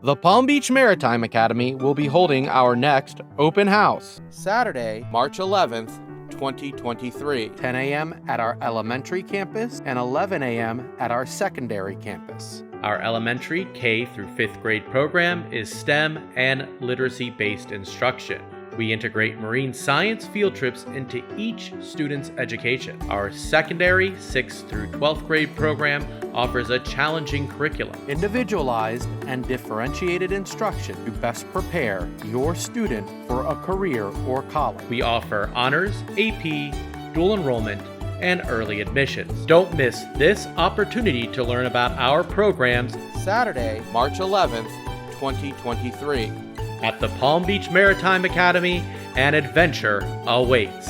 The Palm Beach Maritime Academy will be holding our next open house Saturday, March 11th, 2023, 10 a.m. at our elementary campus and 11 a.m. at our secondary campus. Our elementary K through 5th grade program is STEM and literacy-based instruction. We integrate marine science field trips into each student's education. Our secondary 6th through 12th grade program offers a challenging curriculum. Individualized and differentiated instruction to best prepare your student for a career or college. We offer honors, AP, dual enrollment, and early admissions. Don't miss this opportunity to learn about our programs Saturday, March 11th, 2023. at the Palm Beach Maritime Academy. An adventure awaits.